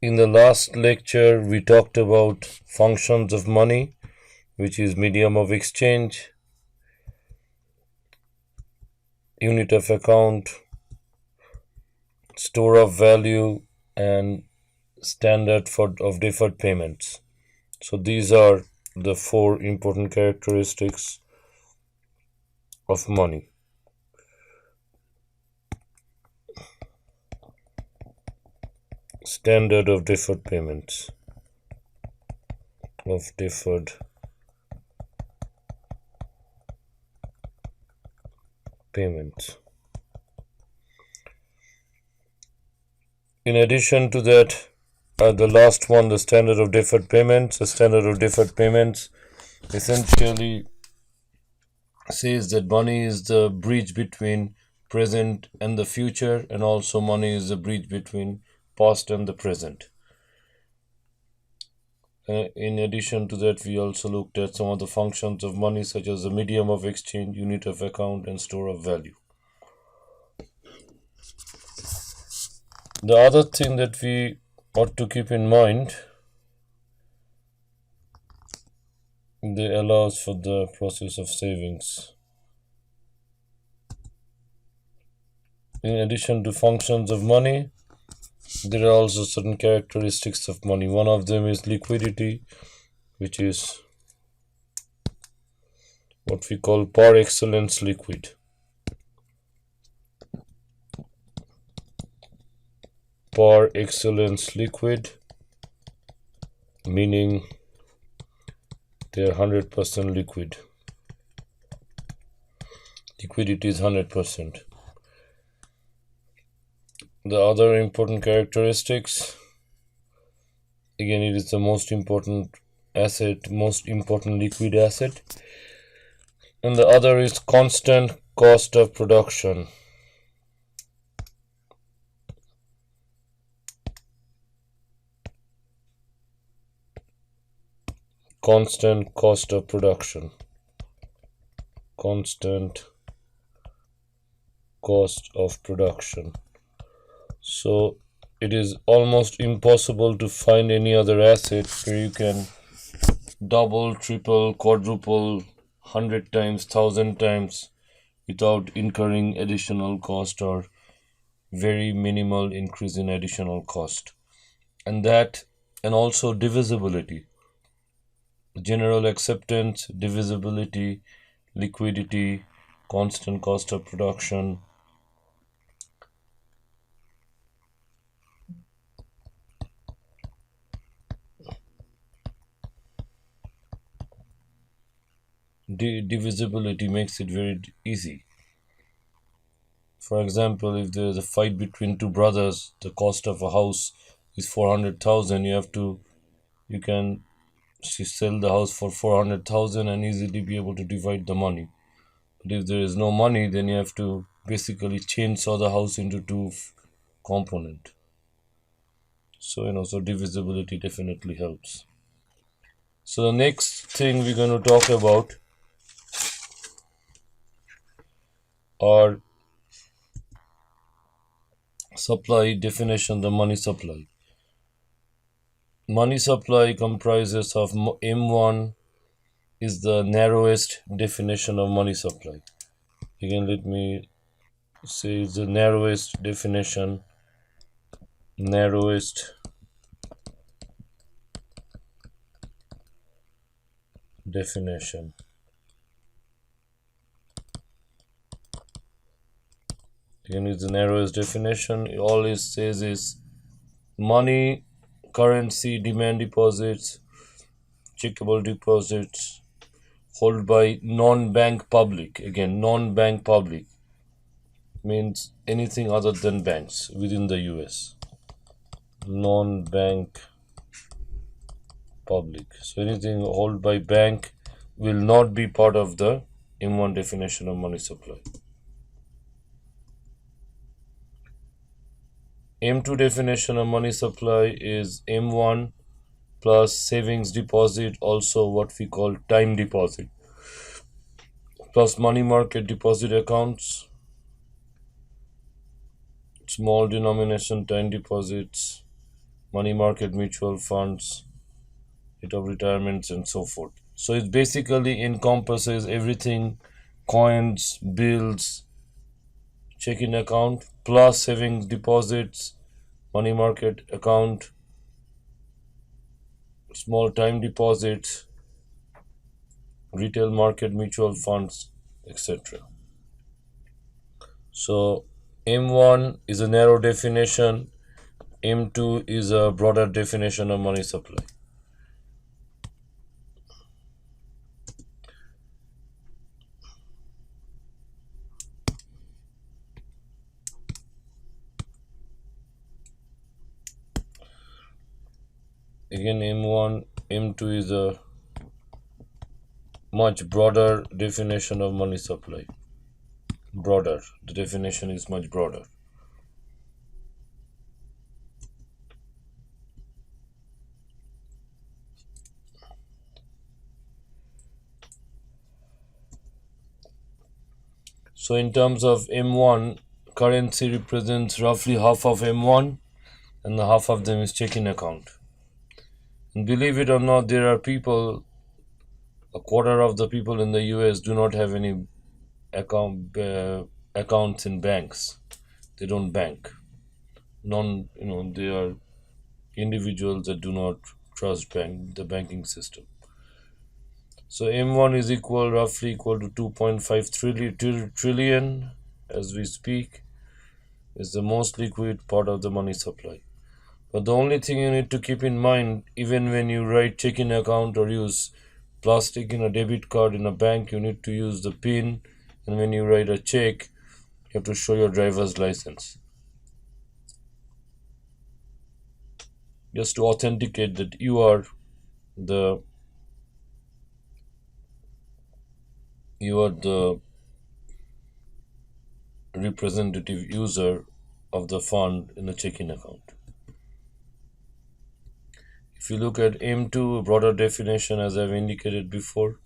In the last lecture, we talked about functions of money, which is medium of exchange, unit of account, store of value, and standard of deferred payments. So these are the four important characteristics of money. Standard of deferred payments. In addition to that, the last one, the standard of deferred payments. The standard of deferred payments essentially says that money is the bridge between present and the future, and also money is the bridge between past and the present. In addition to that, we also looked at some of the functions of money, such as the medium of exchange, unit of account, and store of value. The other thing that we ought to keep in mind, they allows for the process of savings. In addition to functions of money, there are also certain characteristics of money. One of them is liquidity, which is what we call par excellence liquid. Par excellence liquid, meaning they are 100% liquid. Liquidity is 100%. The other important characteristics, again, it is the most important asset, most important liquid asset. And the other is constant cost of production. Constant cost of production. Constant cost of production. So it is almost impossible to find any other asset where you can double, triple, quadruple, 100 times, 1,000 times without incurring additional cost or very minimal increase in additional cost. And also divisibility. General acceptance, divisibility, liquidity, constant cost of production. Divisibility makes it very easy. For example, if there is a fight between two brothers, the cost of a house is 400,000. You can sell the house for 400,000 and easily be able to divide the money. But if there is no money, then you have to basically chainsaw the house into two components. So divisibility definitely helps. So the next thing we're going to talk about are supply definition, the money supply. Money supply comprises of M1 is the narrowest definition of money supply. Again, let me say it's the narrowest definition. Again, it's the narrowest definition. All it says is money, currency, demand deposits, checkable deposits held by non-bank public. Again, non-bank public means anything other than banks within the US. Non-bank public. So anything held by bank will not be part of the M1 definition of money supply. M2 definition of money supply is M1 plus savings deposit, also what we call time deposit, plus money market deposit accounts, small denomination time deposits, money market mutual funds, rate of retirements, and so forth. So it basically encompasses everything: coins, bills, checking account, plus savings deposits, money market account, small time deposits, retail market mutual funds, etc. So M1 is a narrow definition, M2 is a broader definition of money supply. Again, M1, M2 is a much broader definition of money supply. Broader. The definition is much broader. So in terms of M1, currency represents roughly half of M1 and the half of them is checking account. And believe it or not, there are people, a quarter of the people in the US do not have any accounts in banks. They don't bank. They are individuals that do not trust the banking system. So M1 is roughly equal to 2.5 trillion as we speak. Is the most liquid part of the money supply. But the only thing you need to keep in mind, even when you write checking account or use plastic in a debit card in a bank, you need to use the PIN. And when you write a check, you have to show your driver's license, just to authenticate that the you are the representative user of the fund in a checking account. If you look at M2, broader definition, as I've indicated before,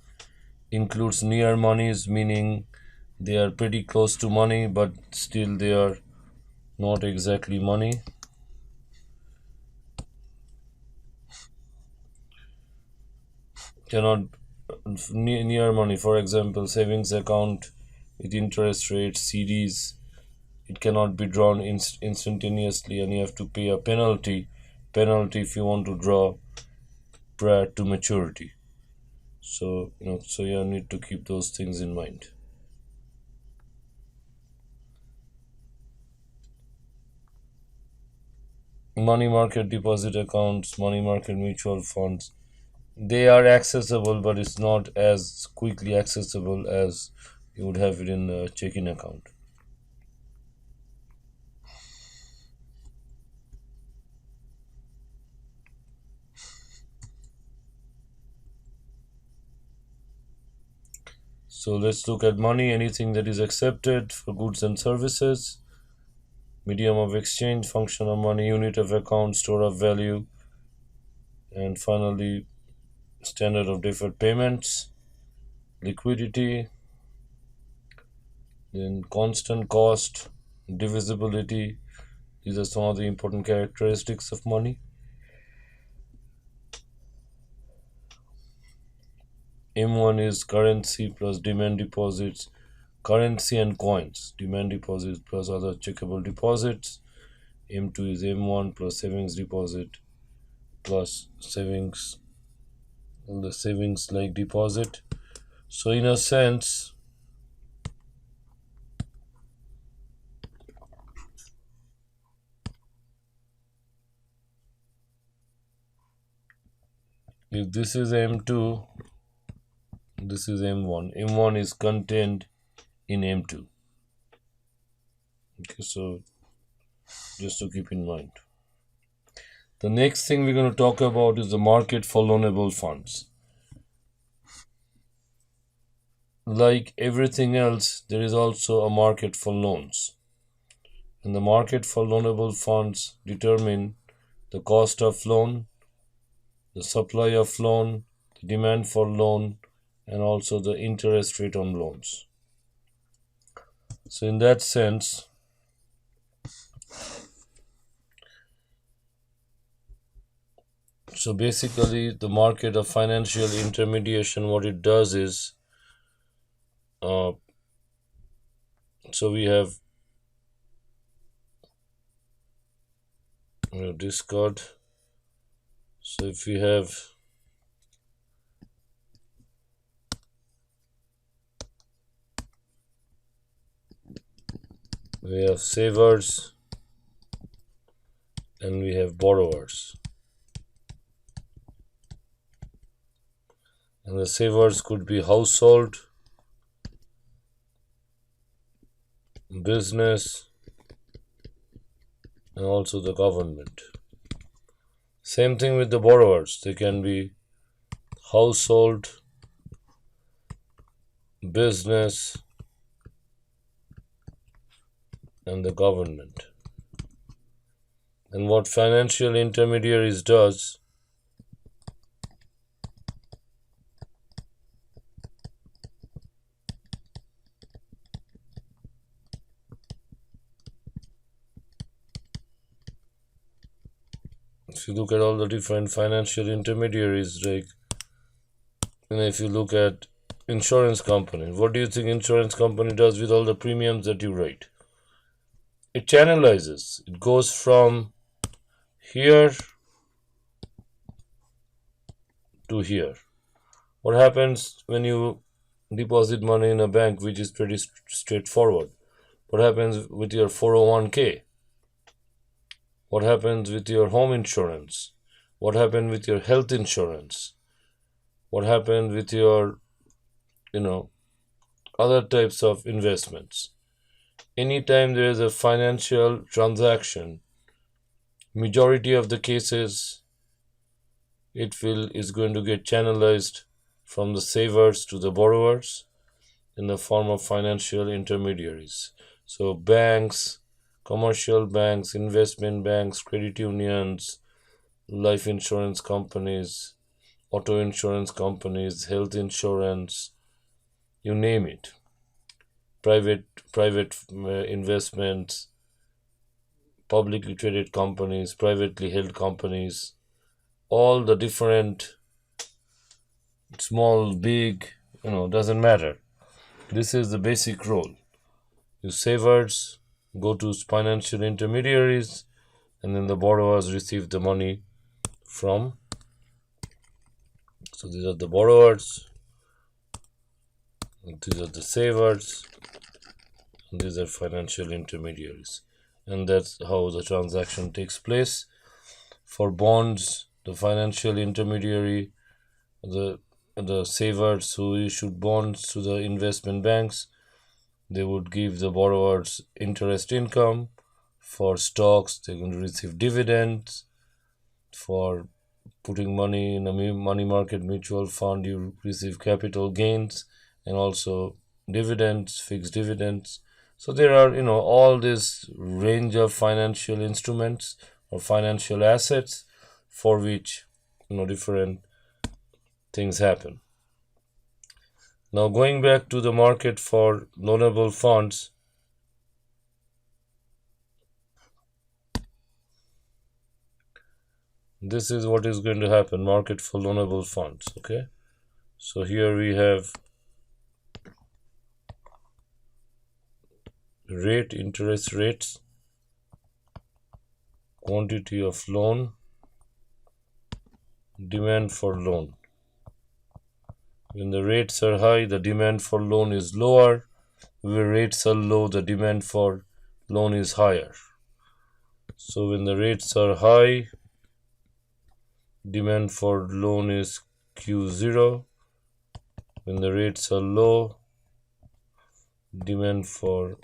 includes near monies, meaning they are pretty close to money, but still they are not exactly money. Cannot near money, for example, savings account with interest rates, CDs, it cannot be drawn instantaneously, and you have to pay a penalty if you want to draw prior to maturity. So you need to keep those things in mind. Money market deposit accounts, money market mutual funds, they are accessible, but it's not as quickly accessible as you would have it in a checking account. So let's look at money: anything that is accepted for goods and services, medium of exchange, function of money, unit of account, store of value, and finally standard of deferred payments, liquidity, then constant cost, divisibility. These are some of the important characteristics of money. M1 is currency plus demand deposits, currency and coins, demand deposits plus other checkable deposits. M2 is M1 plus savings deposit plus savings, and the savings like deposit. So in a sense, if this is M2, this is M1. M1 is contained in M2. Okay, so just to keep in mind. The next thing we're going to talk about is the market for loanable funds. Like everything else, there is also a market for loans. And the market for loanable funds determine the cost of loan, the supply of loan, the demand for loan, and also the interest rate on loans. So in that sense, So basically, the market of financial intermediation, what it does is, uh, so we have discard. So if we have savers and we have borrowers, and the savers could be household, business, and also the government. Same thing with the borrowers, they can be household, business, and the government. And what financial intermediaries does, if you look at all the different financial intermediaries, like, if you look at insurance company, what do you think insurance company does with all the premiums that you write? It channelizes. It goes from here to here. What happens when you deposit money in a bank, which is pretty straightforward? What happens with your 401k? What happens with your home insurance? What happens with your health insurance? What happens with your, other types of investments? Anytime there is a financial transaction, majority of the cases is going to get channelized from the savers to the borrowers in the form of financial intermediaries. So banks, commercial banks, investment banks, credit unions, life insurance companies, auto insurance companies, health insurance, you name it, private investments, publicly traded companies, privately held companies, all the different, small, big, doesn't matter. This is the basic role. You savers go to financial intermediaries, and then the borrowers receive the money from. So these are the borrowers, these are the savers, and these are financial intermediaries. And that's how the transaction takes place. For bonds, the financial intermediary, the savers who issued bonds to the investment banks, they would give the borrowers interest income. For stocks, they're going to receive dividends. For putting money in a money market mutual fund, you receive capital gains and also dividends, fixed dividends. So there are, all this range of financial instruments or financial assets for which, different things happen. Now, going back to the market for loanable funds, this is what is going to happen, market for loanable funds. Okay, so here we have interest rates, quantity of loan, demand for loan. When the rates are high, the demand for loan is lower. When rates are low, the demand for loan is higher. So when the rates are high, demand for loan is Q0. When the rates are low, demand for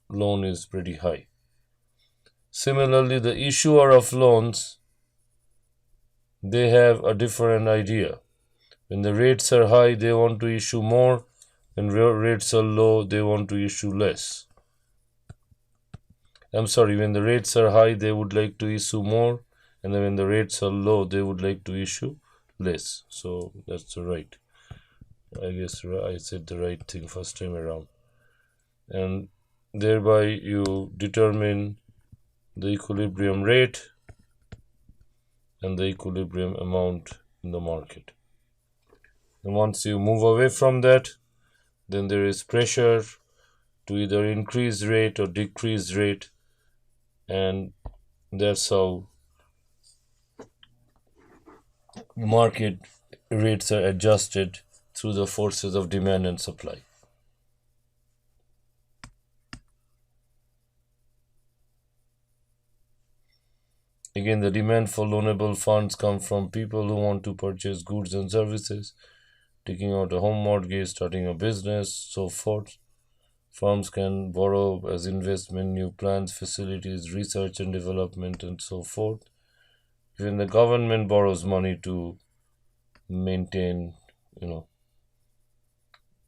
loan is pretty high. Similarly, the issuer of loans, they have a different idea. When the rates are high, they want to issue more. When rates are low, they want to issue less. When the rates are high, they would like to issue more, and then when the rates are low, they would like to issue less. So that's the right. I guess I said the right thing first time around. And thereby you determine the equilibrium rate, and the equilibrium amount in the market. And once you move away from that, then there is pressure to either increase rate or decrease rate, and that's how market rates are adjusted through the forces of demand and supply. Again, the demand for loanable funds come from people who want to purchase goods and services, taking out a home mortgage, starting a business, so forth. Firms can borrow as investment, new plants, facilities, research and development, and so forth. Even the government borrows money to maintain,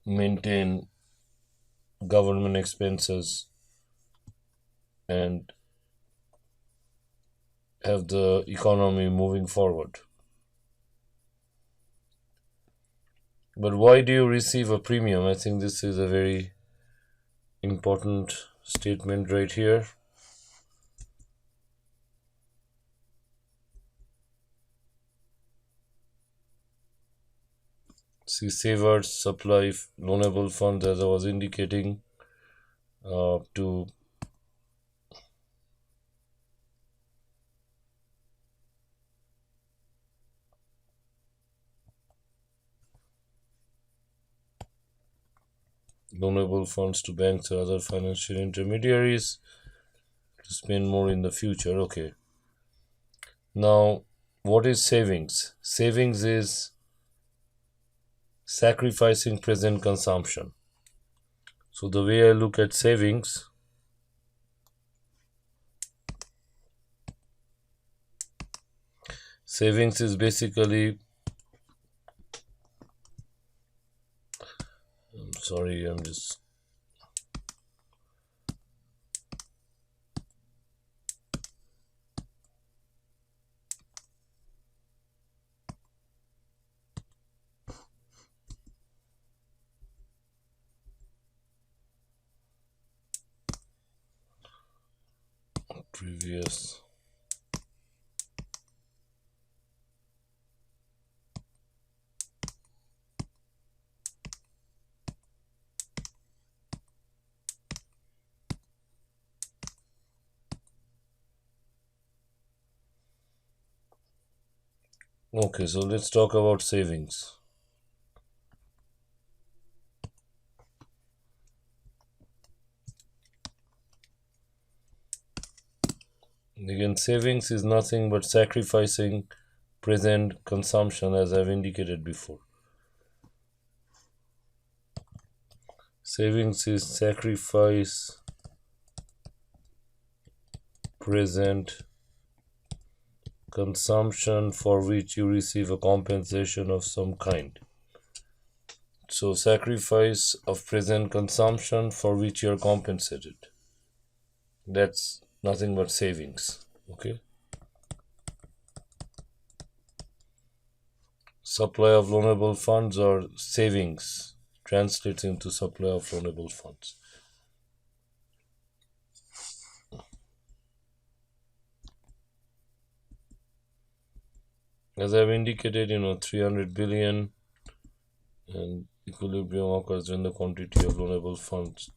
maintain government expenses and have the economy moving forward. But why do you receive a premium? I think this is a very important statement right here. See, savers supply loanable funds, as I was indicating, to loanable funds to banks or other financial intermediaries to spend more in the future. Okay. Now, what is savings? Savings is sacrificing present consumption. So the way I look at savings, savings is basically, I'm sorry, I'm just previous. Okay, so let's talk about savings. Again, savings is nothing but sacrificing present consumption, as I've indicated before. Savings is sacrifice present consumption for which you receive a compensation of some kind. So, sacrifice of present consumption for which you are compensated. That's nothing but savings. Okay. Supply of loanable funds or savings translates into supply of loanable funds. As I've indicated, 300 billion and equilibrium occurs when the quantity of loanable funds.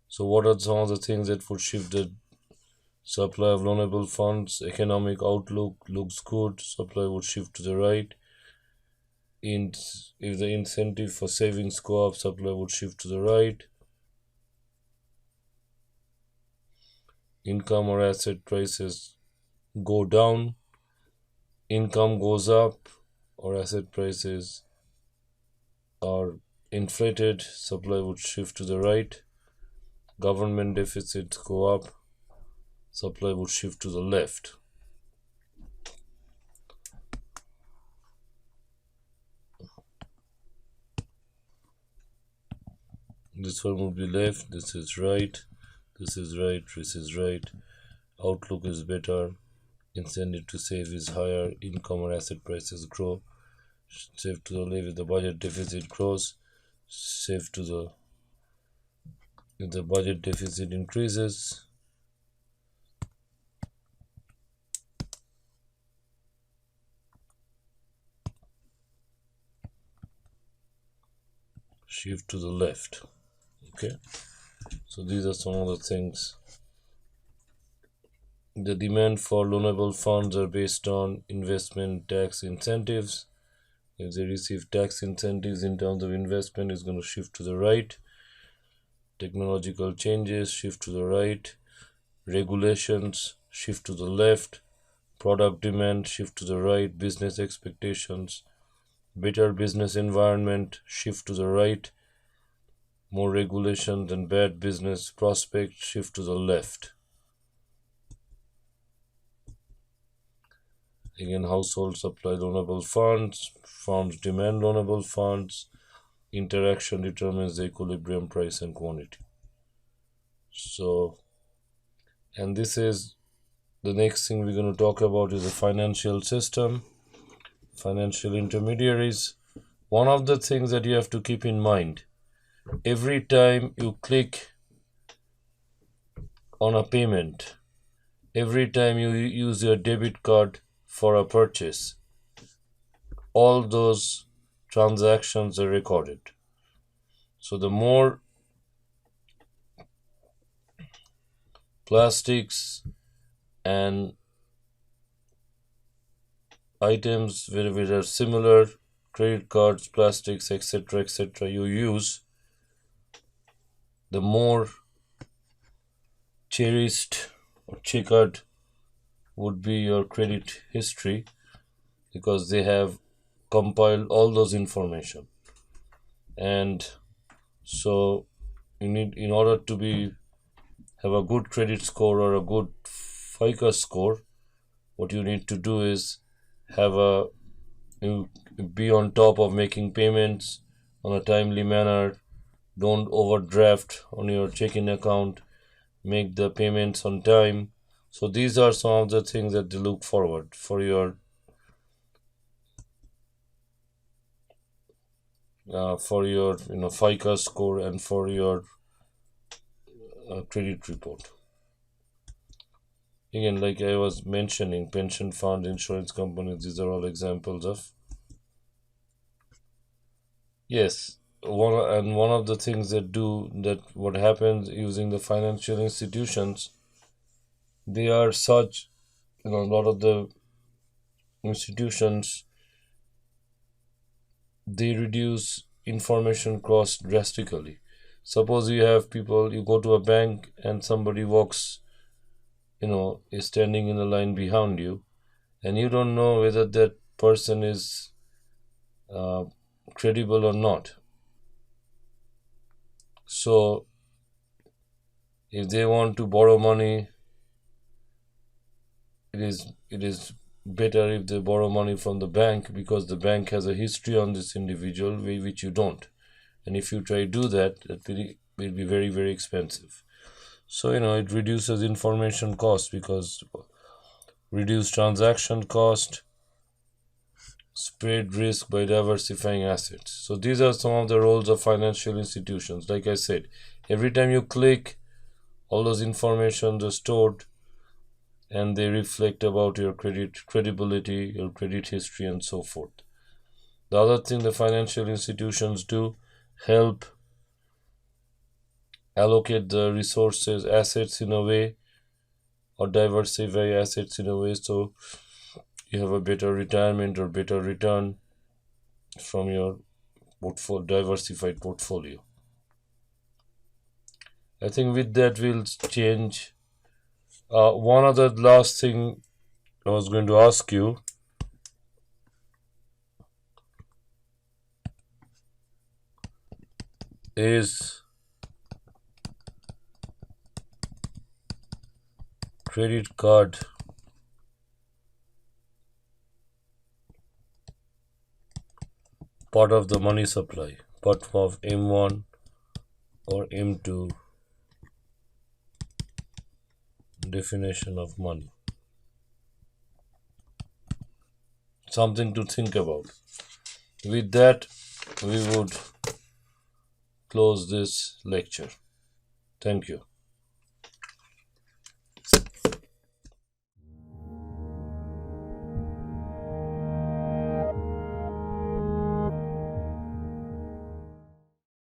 So what are some of the things that would shift the supply of loanable funds? Economic outlook looks good, supply would shift to the right. If the incentive for savings go up, supply would shift to the right. Income or asset prices go down, income goes up, or asset prices are inflated, supply would shift to the right. Government deficits go up, supply would shift to the left. This one would be left, this is right, this is right, this is right. Outlook is better, incentive to save is higher, income or asset prices grow. Save to the left if the budget deficit grows, save to the if the budget deficit increases. shift to the left. Okay, so these are some of the things. The demand for loanable funds are based on investment tax incentives. If they receive tax incentives in terms of investment, it's going to shift to the right. Technological changes, shift to the right. Regulations, shift to the left. Product demand, shift to the right. Business expectations, better business environment, shift to the right. More regulations and bad business prospects, shift to the left. Again, households supply loanable funds, firms demand loanable funds, interaction determines the equilibrium price and quantity. So, and this is the next thing we're going to talk about is the financial system, financial intermediaries. One of the things that you have to keep in mind, every time you click on a payment, every time you use your debit card for a purchase, all those transactions are recorded. So the more plastics and items which are similar, credit cards, plastics, etc., you use, the more cherished or checkered would be your credit history, because they have compiled all those information. And so you need, in order to have a good credit score or a good FICO score, what you need to do is you be on top of making payments on a timely manner. Don't overdraft on your checking account. Make the payments on time. So these are some of the things that they look forward for your FICO score and for your credit report. Again, like I was mentioning, pension fund, insurance companies, these are all examples of. Yes, one of the things what happens using the financial institutions, they are such, a lot of the institutions, they reduce information cost drastically. Suppose you go to a bank and somebody walks, is standing in the line behind you, and you don't know whether that person is credible or not. So if they want to borrow money, it is better if they borrow money from the bank, because the bank has a history on this individual, which you don't. And if you try to do that, that will be very, very expensive. So it reduces information cost, because reduce transaction cost, spread risk by diversifying assets. So these are some of the roles of financial institutions. Like I said, every time you click, all those informations are stored, and they reflect about your credibility, your credit history, and so forth. The other thing the financial institutions do, help allocate the resources, assets in a way, or diversify assets in a way, so you have a better retirement or better return from your diversified portfolio. I think with that we'll change. One other last thing I was going to ask you is credit card part of the money supply, part of M1 or M2 definition of money. Something to think about. With that, we would close this lecture. Thank you.